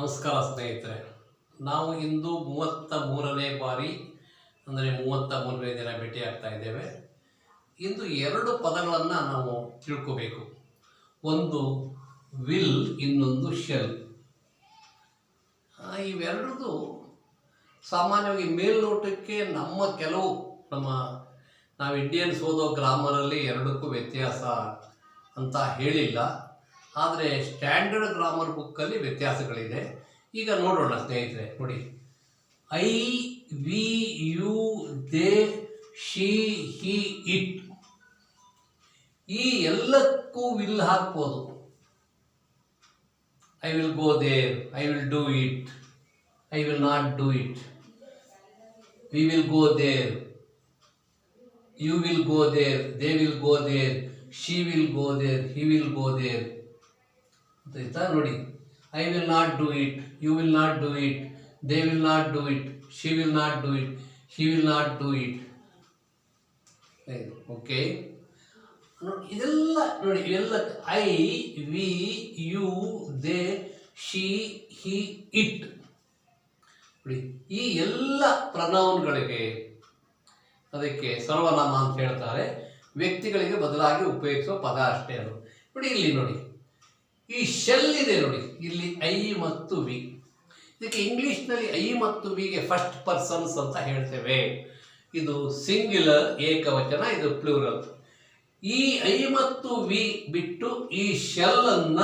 ನಮಸ್ಕಾರ ಸ್ನೇಹಿತರೆ. ನಾವು ಇಂದು 33ನೇ ಬಾರಿ ಅಂದರೆ 33ನೇ ದಿನ ಭೇಟಿಯಾಗ್ತಾ ಇದ್ದೇವೆ. ಇಂದು ಎರಡು ಪದಗಳನ್ನು ನಾವು ತಿಳ್ಕೋಬೇಕು. ಒಂದು ವಿಲ್, ಇನ್ನೊಂದು ಶೆಲ್. ಇವೆರಡದು ಸಾಮಾನ್ಯವಾಗಿ ಮೇಲ್ನೋಟಕ್ಕೆ ನಾವು ಇಂಡಿಯನ್ಸ್ ಓದೋ ಗ್ರಾಮರಲ್ಲಿ ಎರಡಕ್ಕೂ ವ್ಯತ್ಯಾಸ ಅಂತ ಹೇಳಿಲ್ಲ. ಆದರೆ ಸ್ಟ್ಯಾಂಡರ್ಡ್ ಗ್ರಾಮರ್ ಬುಕ್ಕಲ್ಲಿ ವ್ಯತ್ಯಾಸಗಳಿದೆ. ಈಗ ನೋಡೋಣ ಸ್ನೇಹಿತರೆ. ನೋಡಿ, I, we, you, they, she, he, it, ಈ ಎಲ್ಲಕ್ಕೂ ವಿಲ್ ಹಾಕ್ಬೋದು. I will go there, I will do it, I will not do it, we will go there, you will go there, they will go there, she will go there, he will go there. ಆಯ್ತಾ? ನೋಡಿ, I will not do it, you will not do it, they will not do it, she will not do it, he will not do it. Okay, ಇದೆಲ್ಲ ನೋಡಿ, ಇವೆಲ್ಲ I, we, you, they, she, he, it. ನೋಡಿ, ಈ ಎಲ್ಲ ಪ್ರನೌನ್ಗಳಿಗೆ ಅದಕ್ಕೆ ಸರ್ವನಾಮ ಅಂತ ಹೇಳ್ತಾರೆ. ವ್ಯಕ್ತಿಗಳಿಗೆ ಬದಲಾಗಿ ಉಪಯೋಗಿಸುವ ಪದ ಅಷ್ಟೇ ಅದು. ನೋಡಿ, ಇಲ್ಲಿ ನೋಡಿ, ಈ ಶೆಲ್ ಇದೆ ನೋಡಿ, ಇಲ್ಲಿ ಐ ಮತ್ತು ವಿ. ಇದಕ್ಕೆ ಇಂಗ್ಲಿಷ್ನಲ್ಲಿ ಐ ಮತ್ತು ವಿಗೆ ಫಸ್ಟ್ ಪರ್ಸನ್ಸ್ ಅಂತ ಹೇಳ್ತೇವೆ. ಇದು ಸಿಂಗ್ಯುಲರ್ ಏಕವಚನ, ಇದು ಪ್ಲೂರಲ್. ಈ ಐ ಮತ್ತು ವಿ ಬಿಟ್ಟು ಈ ಶೆಲ್ ಅನ್ನ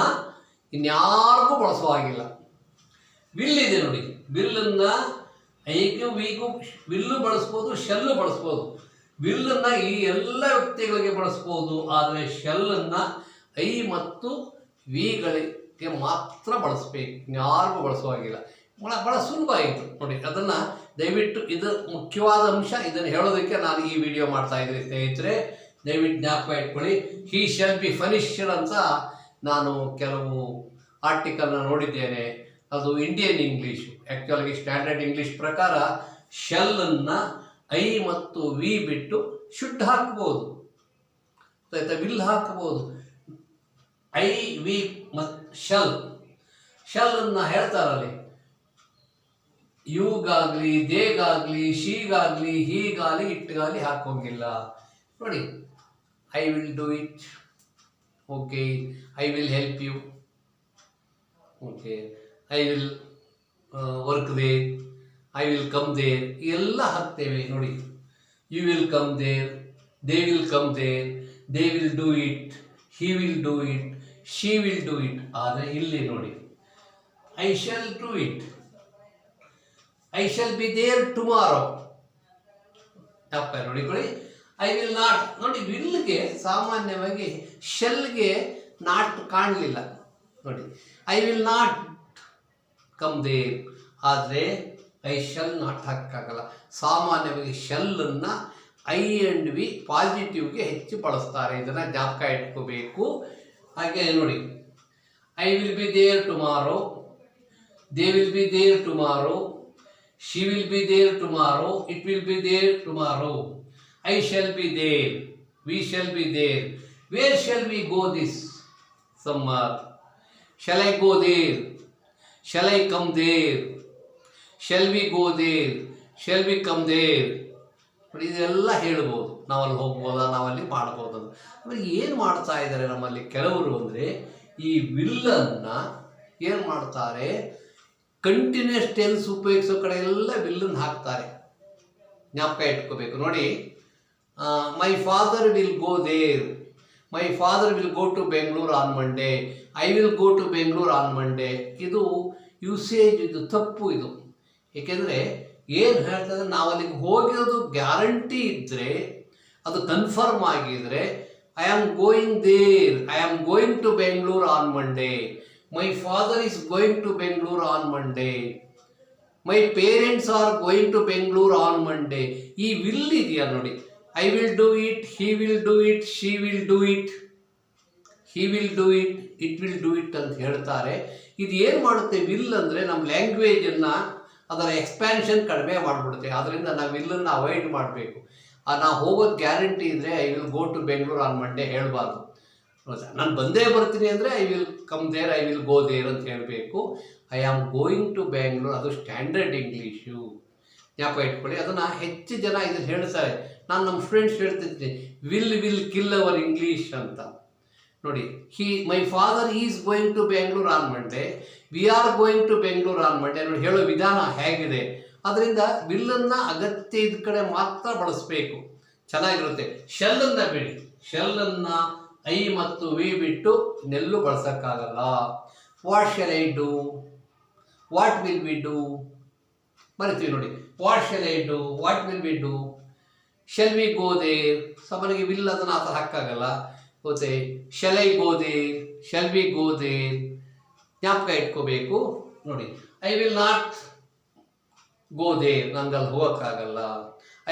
ಇನ್ಯಾರಿಗೂ ಬಳಸೋ ಹಾಗಿಲ್ಲ. ವಿಲ್ ಇದೆ ನೋಡಿ, ವಿಲ್ಲನ್ನ ಐಗೂ ವಿಗೂ ವಿಲ್ಲು ಬಳಸ್ಬೋದು, ಶೆಲ್ಲು ಬಳಸ್ಬೋದು. ವಿಲ್ಲನ್ನ ಈ ಎಲ್ಲ ವ್ಯಕ್ತಿಗಳಿಗೆ ಬಳಸ್ಬೋದು, ಆದರೆ ಶೆಲ್ಲನ್ನ ಐ ಮತ್ತು ವಿಗಳಿಗೆ ಮಾತ್ರ ಬಳಸಬೇಕು, ಯಾರಿಗೂ ಬಳಸುವಾಗಿಲ್ಲ. ಬಹಳ ಸುಲಭ ಆಯಿತು ನೋಡಿ. ಅದನ್ನು ದಯವಿಟ್ಟು, ಇದು ಮುಖ್ಯವಾದ ಅಂಶ, ಇದನ್ನು ಹೇಳೋದಕ್ಕೆ ನಾನು ಈ ವಿಡಿಯೋ ಮಾಡ್ತಾ ಇದ್ದೀನಿ ಸ್ನೇಹಿತರೆ. ದಯವಿಟ್ಟು ಜ್ಞಾಪಕ ಇಟ್ಕೊಳ್ಳಿ. ಹಿ ಶಾಲ್ ಬಿ ಫನಿಶ್ಡ್ ಅಂತ ನಾನು ಕೆಲವು ಆರ್ಟಿಕಲ್ನ ನೋಡಿದ್ದೇನೆ. ಅದು ಇಂಡಿಯನ್ ಇಂಗ್ಲೀಷು. ಆ್ಯಕ್ಚುಲಾಗಿ ಸ್ಟ್ಯಾಂಡರ್ಡ್ ಇಂಗ್ಲೀಷ್ ಪ್ರಕಾರ ಶೆಲ್ಲನ್ನು ಐ ಮತ್ತು ವಿ ಬಿಟ್ಟು ಶುಡ್ ಹಾಕ್ಬೋದು, ಆಯಿತಾ? ವಿಲ್ ಹಾಕ್ಬೋದು. ಐ, ವಿ ಮತ್ತು ಶೆಲ್ಲನ್ನು ಹೇಳ್ತಾರಲ್ಲಿ ಯುಗಾಗಲಿ, ದೇಗಾಗಲಿ, ಶೀಗಾಗಲಿ, ಹೀಗಾಗಲಿ, ಇಟ್ಗಾಗಲಿ ಹಾಕೋಂಗಿಲ್ಲ. ನೋಡಿ, I will do it, okay, I will help you, okay, I will work there, I will come there, ಎಲ್ಲ ಹಾಕ್ತೇವೆ ನೋಡಿ. You will come there, they will come there, they will do it, he will do it, she will do it. ಆದರೆ ಇಲ್ಲಿ ನೋಡಿ, I shall do it, I shall be there tomorrow. ತಪ್ಪ ನೋಡಿಕೊಳ್ಳಿ. I will not. ನೋಡಿ, ವಿಲ್ಗೆ ಸಾಮಾನ್ಯವಾಗಿ ಶೆಲ್ಗೆ not ಕಾಣಲಿಲ್ಲ ನೋಡಿ. I will not come there, ಆದರೆ ಐ ಶಲ್ ನಾಟ್ ಹಾಕಾಗಲ್ಲ. ಸಾಮಾನ್ಯವಾಗಿ ಶೆಲ್ಲನ್ನು ಐ ಆ್ಯಂಡ್ ವಿ ಪಾಸಿಟಿವ್ಗೆ ಹೆಚ್ಚು ಬಳಸ್ತಾರೆ. ಇದನ್ನು ಜ್ಞಾಪಕ ಇಟ್ಕೋಬೇಕು. ಹಾಗೆ ನೋಡಿ, I will be there tomorrow, they will be there tomorrow, she will be there tomorrow, it will be there tomorrow, I shall be there, we shall be there, where shall we go this summer, shall I go there, shall I come there, shall we go there, shall we come there. ಇದೆಲ್ಲ ಹೇಳ್ಬೋದು. ನಾವಲ್ಲಿ ಹೋಗ್ಬೋದಾ, ನಾವಲ್ಲಿ ಮಾಡ್ಬೋದು. ಅಂದರೆ ಏನು ಮಾಡ್ತಾ ಇದ್ದಾರೆ ನಮ್ಮಲ್ಲಿ ಕೆಲವರು ಅಂದರೆ, ಈ ವಿಲ್ಲನ್ನು ಏನು ಮಾಡ್ತಾರೆ, ಕಂಟಿನ್ಯೂಸ್ ಟೆನ್ಸ್ ಉಪಯೋಗಿಸೋ ಕಡೆ ಎಲ್ಲ ವಿಲ್ಲನ್ನು ಹಾಕ್ತಾರೆ. ಜ್ಞಾಪಕ ಇಟ್ಕೋಬೇಕು. ನೋಡಿ, my father will go there, my father will go to Bengaluru on Monday, I will go to Bengaluru on Monday. ಇದು ಯೂಸೇಜ್, ಇದು ತಪ್ಪು. ಇದು ಏಕೆಂದರೆ ಏನು ಹೇಳ್ತದೆ, ನಾವು ಅಲ್ಲಿಗೆ ಹೋಗಿರೋದು ಗ್ಯಾರಂಟಿ ಇದ್ದರೆ, ಅದು ಕನ್ಫರ್ಮ್ ಆಗಿದ್ರೆ, I am going there, I am going to Bengaluru on Monday, my father is going to Bengaluru on Monday, my parents are going to Bengaluru on Monday. ಈ ವಿಲ್ ಇದೆಯಾ ನೋಡಿ, I will do it, he will do it, she will do it, he will do it, it will do it ಅಂತ ಹೇಳ್ತಾರೆ. ಇದು ಏನು ಮಾಡುತ್ತೆ will ಅಂದರೆ, ನಮ್ಮ ಲ್ಯಾಂಗ್ವೇಜನ್ನು, ಅದರ ಎಕ್ಸ್ಪ್ಯಾನ್ಷನ್ ಕಡಿಮೆ ಮಾಡಿಬಿಡುತ್ತೆ. ಆದ್ದರಿಂದ ನಾವು ವಿಲ್ಲನ್ನು ಅವಾಯ್ಡ್ ಮಾಡಬೇಕು. ನಾವು ಹೋಗೋದು ಗ್ಯಾರಂಟಿ ಇದ್ದರೆ I will go to Bengaluru on Monday ಹೇಳಬಾರ್ದು. ಹೌದಾ, ನಾನು ಬಂದೇ ಬರ್ತೀನಿ ಅಂದರೆ I will come there, I will go there ಅಂತ ಹೇಳಬೇಕು. I am going to Bangalore, ಅದು ಸ್ಟ್ಯಾಂಡರ್ಡ್ ಇಂಗ್ಲೀಷು, ಜ್ಞಾಪಕ ಇಟ್ಕೊಳ್ಳಿ. ಅದನ್ನು ಹೆಚ್ಚು ಜನ ಇದನ್ನು ಹೇಳ್ತಾರೆ. ನಾನು ನಮ್ಮ ಸ್ಟೂಡೆಂಟ್ಸ್ ಹೇಳ್ತಿದ್ದೀನಿ, ವಿಲ್ ಕಿಲ್ ಅವರ್ ಇಂಗ್ಲೀಷ್ ಅಂತ. ನೋಡಿ, my father is going to Bengaluru on Monday, we are going to Bengaluru on Monday. ನೋಡಿ, ಹೇಳೋ ವಿಧಾನ ಹೇಗಿದೆ. ಅದರಿಂದ ವಿಲ್ಲನ್ನು ಅಗತ್ಯ ಇದ್ದ ಕಡೆ ಮಾತ್ರ ಬಳಸಬೇಕು, ಚೆನ್ನಾಗಿರುತ್ತೆ. ಶೆಲ್ಲನ್ನು ಬಿಡಿ, ಶೆಲ್ಲನ್ನು ಐ ಮತ್ತು ವಿ ಬಿಟ್ಟು ಇನ್ನೆಲ್ಲೂ ಬಳಸೋಕ್ಕಾಗಲ್ಲ. What shall I do, what will we do ಬರಿತೀವಿ ನೋಡಿ. What shall I do, what will we do, shall we go there. ಸಮನಿಗೆ ವಿಲ್ ಅದನ್ನು ಆ ಥರ ಹಾಕಾಗಲ್ಲ. ಮತ್ತೆ shall I go there, shall we go there, ಜ್ಞಾಪಕ ಇಟ್ಕೋಬೇಕು. ನೋಡಿ, I will not go there, ನಂಗಲ್ಲಿ ಹೋಗೋಕ್ಕಾಗಲ್ಲ.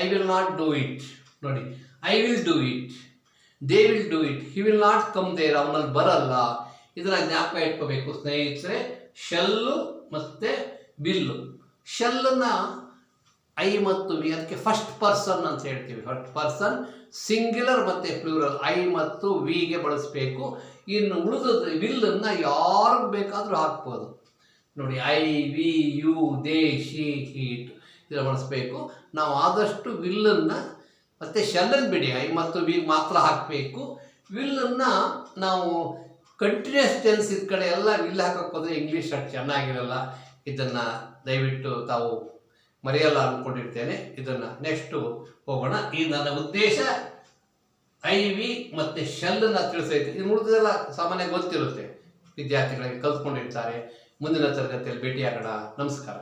I will not do it. ನೋಡಿ, I will do it, they will do it, he will not come there, ಅವನಲ್ಲಿ ಬರಲ್ಲ. ಇದನ್ನ ಜ್ಞಾಪಕ ಇಟ್ಕೋಬೇಕು ಸ್ನೇಹಿತರೆ. ಶೆಲ್ಲು ಮತ್ತು ವಿಲ್ಲು. ಶೆಲ್ಲನ್ನು ಐ ಮತ್ತು ವಿ, ಅದಕ್ಕೆ ಫಸ್ಟ್ ಪರ್ಸನ್ ಅಂತ ಹೇಳ್ತೀವಿ. ಫಸ್ಟ್ ಪರ್ಸನ್ ಸಿಂಗ್ಯುಲರ್ ಮತ್ತು ಪ್ಲೂರಲ್, ಐ ಮತ್ತು ವಿಗೆ ಬಳಸಬೇಕು. ಇನ್ನು ಉಳಿದ ವಿಲ್ಲನ್ನು ಯಾರಿಗೆ ಬೇಕಾದರೂ ಹಾಕ್ಬೋದು. ನೋಡಿ, I, we, you, they, she, he it ಇದನ್ನು ಬಳಸಬೇಕು. ನಾವು ಆದಷ್ಟು ವಿಲ್ಲನ್ನು ಮತ್ತು ಶೆಲ್ಲನ್ನು ಬಿಡಿ, ಐ ಮತ್ತು ವಿ ಮಾತ್ರ ಹಾಕಬೇಕು. ವಿಲ್ಲನ್ನು ನಾವು ಕಂಟಿನ್ಯೂಸ್ ಟೆನ್ಸ್ ಇದ್ದ ಕಡೆ ಎಲ್ಲ ವಿಲ್ ಹಾಕೋಕ್ಕೆ ಹೋದರೆ ಇಂಗ್ಲೀಷ್ ಅಷ್ಟು ಚೆನ್ನಾಗಿರಲ್ಲ. ಇದನ್ನು ದಯವಿಟ್ಟು ತಾವು ಮರೆಯಲ್ಲ ಅಂದ್ಕೊಂಡಿರ್ತೇನೆ. ಇದನ್ನು ನೆಕ್ಸ್ಟು ಹೋಗೋಣ. ಈ ನನ್ನ ಉದ್ದೇಶ ಐ, ವಿ ಮತ್ತು ಶೆಲ್ಲನ್ನು ತಿಳಿಸೈತೆ. ಇದು ಉಳಿದೆಲ್ಲ ಸಾಮಾನ್ಯ ಗೊತ್ತಿರುತ್ತೆ, ವಿದ್ಯಾರ್ಥಿಗಳಿಗೆ ಕಲ್ತ್ಕೊಂಡಿರ್ತಾರೆ. ಮುಂದಿನ ತರಗತಿಯಲ್ಲಿ ಭೇಟಿಯಾಗೋಣ. ನಮಸ್ಕಾರ.